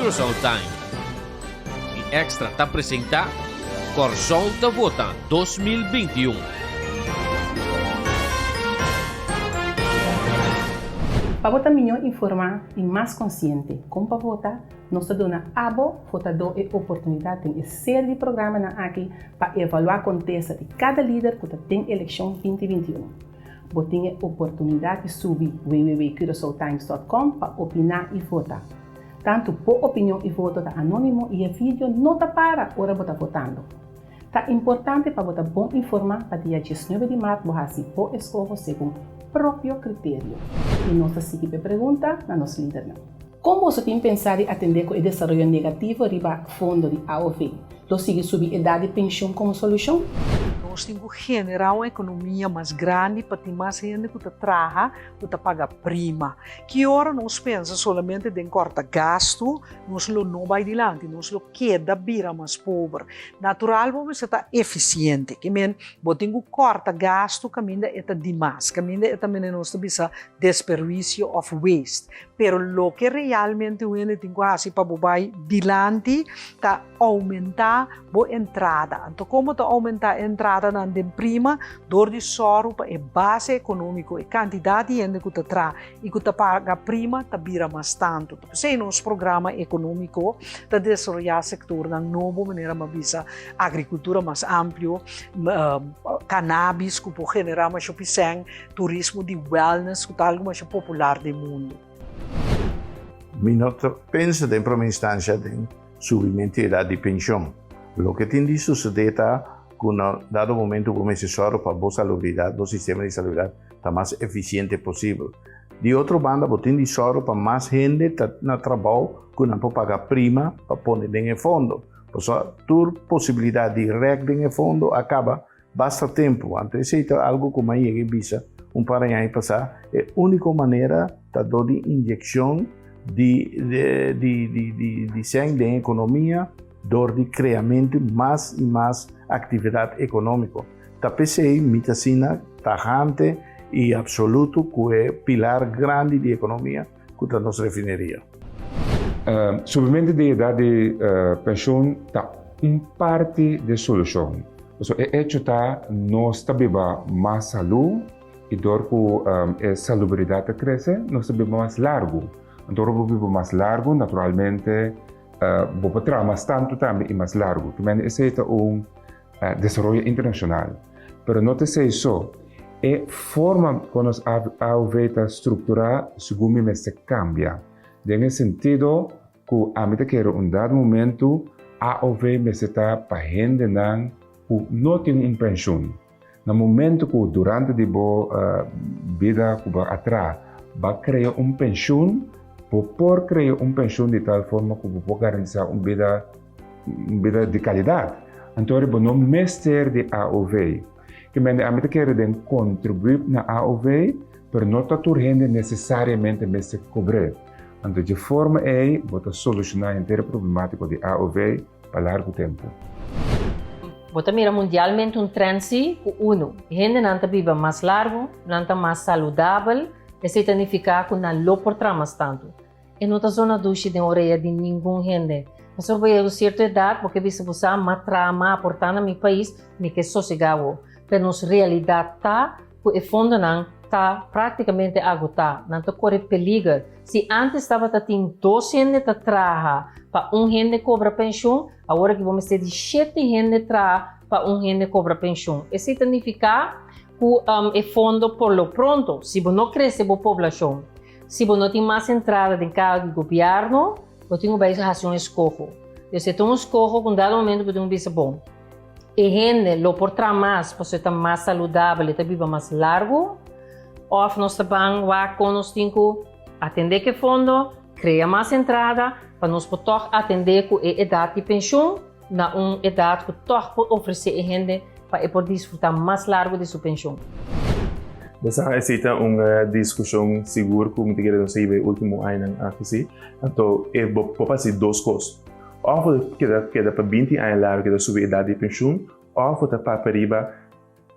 Curaçao Time. E Extra está apresenta Corsol da Vota 2021. Para votar melhor informar e mais consciente como para votar, nós damos abo votador e oportunidade em série de programas aqui para avaliar o contexto de cada líder que tem eleição 2021. Você tem a oportunidade de subir www.curaçaotimes.com para opinar e votar. Tanto por opinião e voto da anônimo e a vídeo não está para hora você votando. É importante para você bom informar para dia 19 de março você pode escolher segundo próprio critério. E nossa seguinte pergunta na nossa líder. Como você tem pensado em atender com o desenvolvimento negativo riba fundo de AOV? Você sigue subir a idade de pensão como solução? Nós temos que generar uma economia mais grande para ter mais gente que trabalha, que paga prima. Que hora nós pensamos somente em cortar gasto, nós não vai adiante, nós queda vira mais pobre. Natural, vamos estar eficiente. Que men, botinho corta gasto, caminha é demais, caminha é também nós bisa desperdício of waste. Pero lo que realmente o ene tem quase para bobai dilante, tá aumentar a entrada. Então, como tá aumentar a entrada na prima, door de soro para a base econômica, a quantidade de gente que está e que paga prima, tá vira mais tanto. Se nosso programa econômico tá desenvolver o setor na nova maneira, mas visa agricultura mais amplo, cannabis que pode generar mais opção, turismo de wellness que tá algo mais popular do mundo. Eu penso em primeira instância em subimento da idade de pensão. O que tem de suceder é que, no dado momento, começa a para a salubridade, o sistema de salubridade está mais eficiente possível. De outra banda, tem de para mais gente no trabalho que não pode pagar prima para pôr em fundo. Por isso, toda possibilidade de direta em fundo acaba basta tempo. Antes, é algo como aí que visa par de anos passar, é a única maneira de dar injeção de sangue da economia, de criamento mais e mais atividade econômica. A PCI, mitacina, tajante e absoluto, que é pilar grande de economia que a nossa refineria. Subimento da idade de pensão está parte da solução. O hecho está nós viver mais saúde e dor que a salubridade cresce, nós vivemos mais largo. Então, o vivo mais largo, naturalmente, vou para mais tanto também e mais largo. Também esse é desenvolvimento internacional. Mas não é isso. A forma como nós avemos estruturar, segundo me, se cambia. No sentido que, a medida que em dado momento, a AOV me está para gente que não tem pensão. No momento que, durante a vida que vai atrás, vai criar pensão, por criar pensão de tal forma que pode garantir uma vida de qualidade. Então, não mestre de AOV. Que a medida que contribuir na AOV, mas não está necessariamente mestre cobrir. Então, de forma aí, pode solucionar a inteira problemática de AOV para largo tempo. Você mira mundialmente trend uno, gente não vive mais largo, não está mais saudável, isso significa que não lo portamos tanto. E não está zona duche de orelha de nenhum gente. Mas eu vou a certa idade, porque se você matrama aportar no meu país, me que sossegado. Mas nossa realidade está, que o fundo não está praticamente agotado, não está corre perigo. Se antes estava tendo 2 gente que trabalha para gente cobra pensão, agora que vamos ter de 7 gente trabalha para gente cobra pensão. Isso significa que o fundo por lo pronto, se não cresce a população, se não tem mais entrada de cargo do governo, você tem uma razão escorro. Se tem um escorro, com dado momento, você tem um bom. E gente, lo portar mais, para estar mais saudável, está viva mais largo, ou nós também nós temos que atender que fundo, criar mais entrada, para nós poder atender com a idade de pensão, na uma idade que pode oferecer a gente para poder desfrutar mais largo de sua pensão. Você aceita uma discussão segura como te quero saber último ano aqui, então pode fazer 2 coisas. Ou queda para 20 anos largo que subir a idade de pensão, ou para riba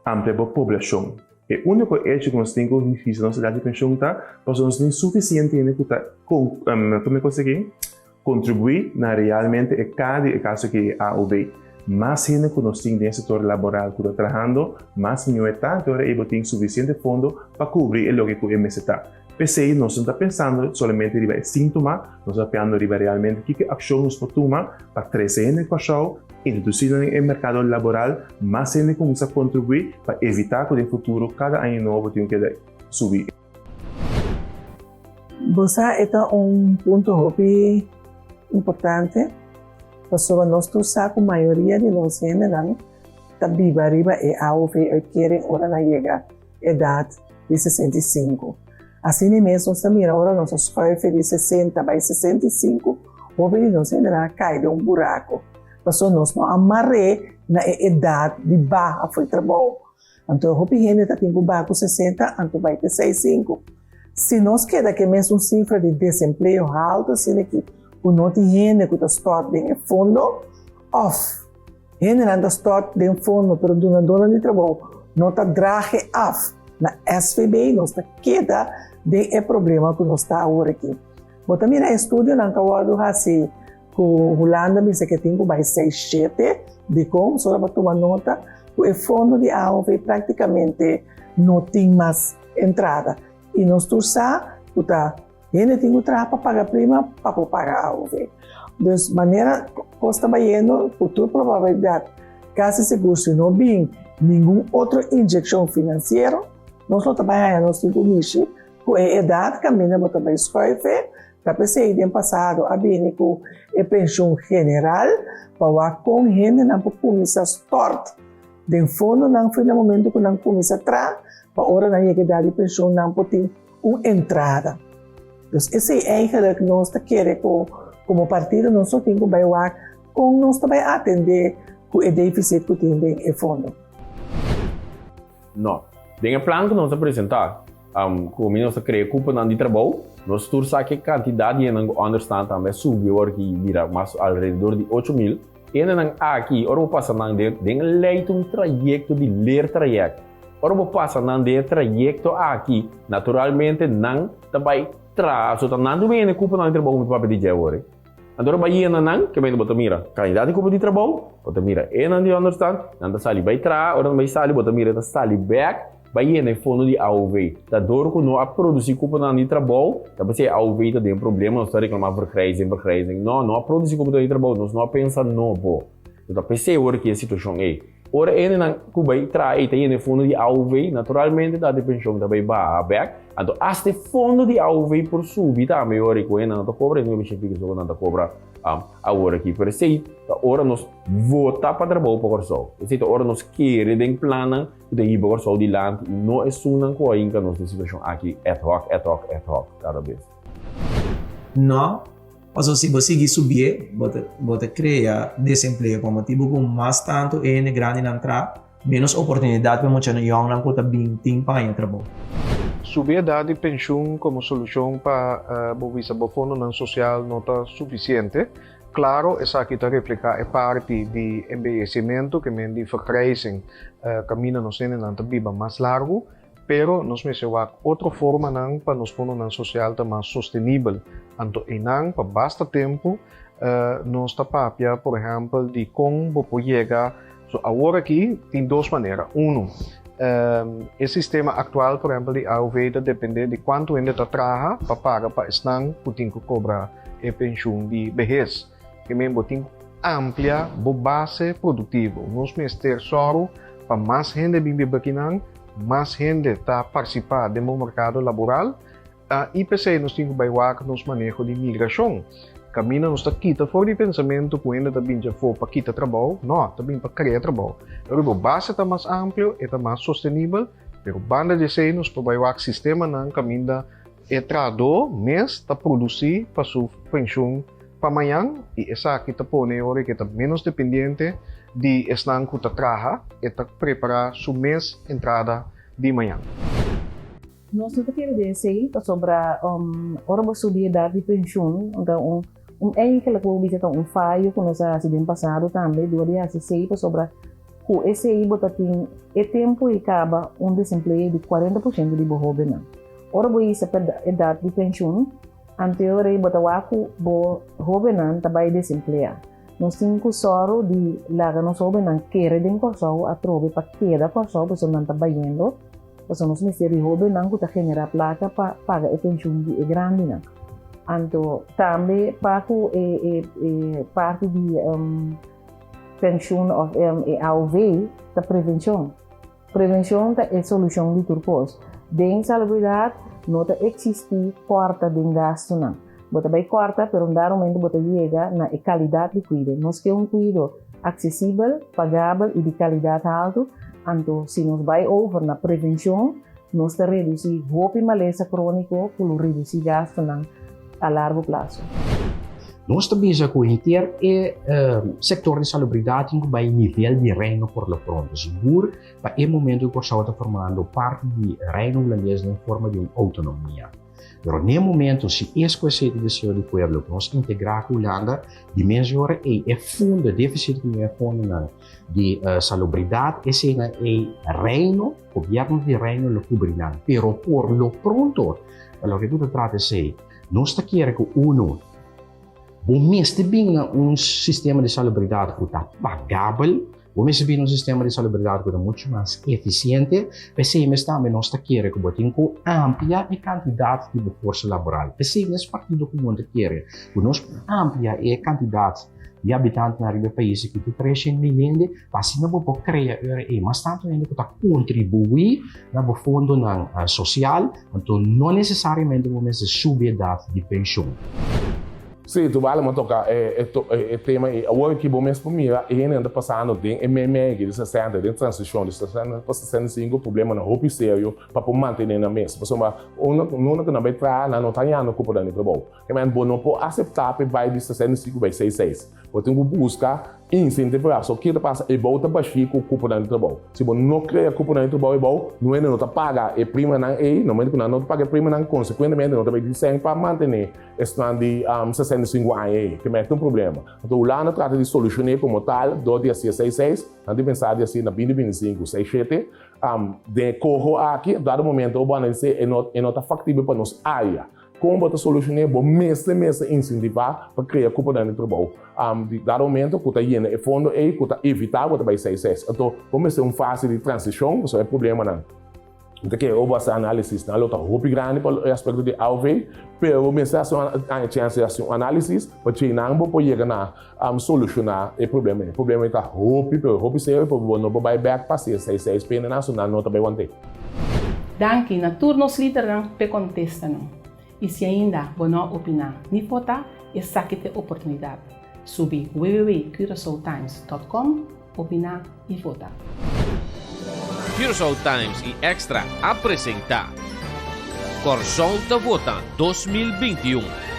amplia a população. E o único hecho que nós temos que nossa idade de pensão está, porque nós temos suficiente ainda que como conseguir contribuir na realmente é cada caso que a AOV. Mais gente que nós temos no setor laboral que está trabalhando, mais não é tanto, ele tem suficiente fundo para cobrir o que o MS está. PCI não está pensando somente em sintoma, nós estamos pensando realmente que ação nós podemos tomar para crescer na equação, introduzir no mercado laboral, mais gente começa a contribuir para evitar que no futuro cada ano novo tenha que subir. Você é ponto importante, porque nós temos a maioria de nós general também arriba e AOV querem hora na chegar idade de 65. Assim mesmo, nós mira agora nossos pais de 60 para 65, o nós general cai de buraco. Porque nós não amarramos na idade de barra foi trabalho. Então, o gente está tendo barco 60, então vai ter 65. Se nós queremos que mesmo cifra de desemprego alta, assim que o nosso gente que está em fundo, off. Gente não está em fundo, mas do dona de trabalho, não está drage off. Na SVB, nós está queda de problema que nós está agora aqui. Mas também no estúdio, não acabou assim, que o Holanda me disse que tem que vai 6, 7, de como, só para tomar nota, o fundo de AOV praticamente não tem mais entrada. E nós torçamos, ele tem que para pagar prima para pagar AOV. De maneira, costa baiano, por toda probabilidade, quase seguro, se não tem nenhuma outra injeção financeira, nós não trabalhamos, nós temos que com a idade, caminha para também escrever, para pensar no passado, a bem com a pensão general, para com gente não começar a start. De fundo, não foi no momento que não começa a entrar, para a hora na idade de pensão não pode ter uma entrada. Então, esse é eigenlijk que nós queremos, como partido, nós só temos que bailar com nós também atender o déficit que tem no fundo. Não. Tem um plano que nós apresentamos. Como nós criamos culpa de trabalho, nós torçamos que a quantidade de understand também subiu aqui, vira mais ao redor de 8.000. E aqui, ora passa não de leito um trajeto de ler trajeto. Ora passa não de trajeto aqui, naturalmente não também traz, só não vem a culpa de trabalho para pedir agora. Agora vai não, que vem botar mira, quantidade de culpa de trabalho, botar mira, e não de understand, não sali vai tra, ora vai sali botar mira, sali back. Vai no fundo de AOV. Da dor que não a produzir culpa de trabalho, também se AOV está tem problema, não está reclamando por crescem. Não a produzir culpa de trabalho, nós não pensa novo. Então pensei agora que a situação é. Ora ele não cubai trai tem no fundo de AOV, naturalmente da pensão também vai back. Então este fundo de AOV por subir também agora que não está cobra, não me chega só não está cobra agora aqui. Por isso ora nós votar para trabalho para o sol. Então ora nós queremos plano de ir para o sol de land e não é sunan com ainda nossa situação aqui ad hoc cada vez. Não, mas se você subir, você cria desemprego como tipo com mais tanto é grande na entrada, menos oportunidade para muitos young não conta bem tempo para trabalho. Subir a idade de pensão como solução para o fundo social não está suficiente. Claro, essa aqui está replicar é parte de envelhecimento que me de vergrijzing caminha nos não está viva mais largo, pero nós me outra forma não para nos fundo social está mais sustentável. Então, não para basta tempo nós está papia, por exemplo, de como pode chegar. Agora aqui tem duas maneiras. O sistema atual, por exemplo, de AOV depende de quanto ainda está trabalhando para pagar para estar tem que cobrar a pensão de vejez. Que mesmo tem amplia base produtiva. Nós temos ter soro para mais gente viver aqui, mais gente está participando do mercado laboral. E pensei nós temos que bailar nos manejo de migração. Caminha nos quita fora de pensamento que ainda também já for para quitar trabalho, não, também para criar trabalho. A base está mais ampla, está mais sustentável, mas banda de sei nos para o sistema não caminha entrado, mês está produzir para sua pensão para amanhã e essa aqui está põe hora que está menos dependente de estar que está trabalha e está preparar sua mês entrada de manhã. Nós não queremos dizer sobre hora subir a idade de pensão, então é que eu visita falho que nós fizemos passado também, deveria ser sobre o esse aí tem é tempo e acaba desemprego de 40% de jovem. Ora, isso é a idade de pensão, Anteriore, botawaku bo hobenan tabay desemplea. Nos cinco soro di laga nos hobenan kere den corso a trove pa queda corso bo sonan tabayendo. Poso nos miseri hobenan kuta genera plata pa paga e pensiun di e grandi na. Anto tambe paku parte di pensiun of AOV ta prevention. Prevention ta e solution di turpos. Den salubridade nota existi quarta den gasto na. Bota bem quarta, pero um dado momento bota chega na qualidade de cuido. Nós queremos um cuido acessível, pagável e de qualidade alta. Então, se nós vai over na prevenção, nós está reduzir roupa e maleza crônico, por reduzir gasto a largo prazo. Nós também já conhecemos o setor de salubridade que vai nível de reino por lo pronto. Seguro, para o momento que você está formando parte de reino holandês em forma de autonomia. Pero no momento, se esse desejo do povo nós integrar com a Holanda, dimensionar o fundo de déficit que é fundo de salubridade, esse é o reino, o governo de reino lo cobrirá. Pero por lo pronto, o que tu trata de nós queremos que bom mês bem sistema de salubridade que está pagável, bom mês bem sistema de salubridade que está muito mais eficiente, mas também nós queremos que tenha amplia a quantidade de força laboral. Nesse partido que nós queremos que nós amplia a quantidade de habitantes no país que tem 300 milhões, assim não vou criar mas tanto ainda que está contribuir no fundo social, então não necessariamente vamos subir a idade de pensão. Sim, tu vale mas tocar tema agora que bom mesmo para mim ainda passando tem que de 60 de transição de 60 para 65 problema na roupa sério para manter na mesa porque não que não vai entrar na notanha no cupo da trabalho que mas bom não pode aceitar para vai de 65 vai 66 porque tem que buscar incentivar só que passa e volta para chico o cupo da trabalho se bom não cria cupo da trabalho bom não é não tá paga e prima não é não mas não paga prima não consequentemente não também sem para manter esse de 65 anos que é um problema então o Holanda trata de solucionar como tal do dia 66 antes de pensar de assim na 2025 67 de corro aqui dado momento o bom é não factível para nós área como botar solucionar bom mês incentivar para criar culpa dentro do trabalho de dado momento que está indo e fundo que está evitar botar vai 66 então vamos ser fase de transição isso é problema não então que eu vou fazer análise na luta roupa grande para o aspecto de AOV pero vamos fazer a chance de análise para treinar para poder na solucionar o problema está roupa sério para não vai back para 66 pena nacional não também vão ter. Danke, na turnos líder pe contesta não. E se ainda você não opinar, nem votar, é saque de oportunidade. Subi www.curaçaotimes.com, opinar e votar. Curaçao Times e Extra apresenta Corsol da Vota 2021.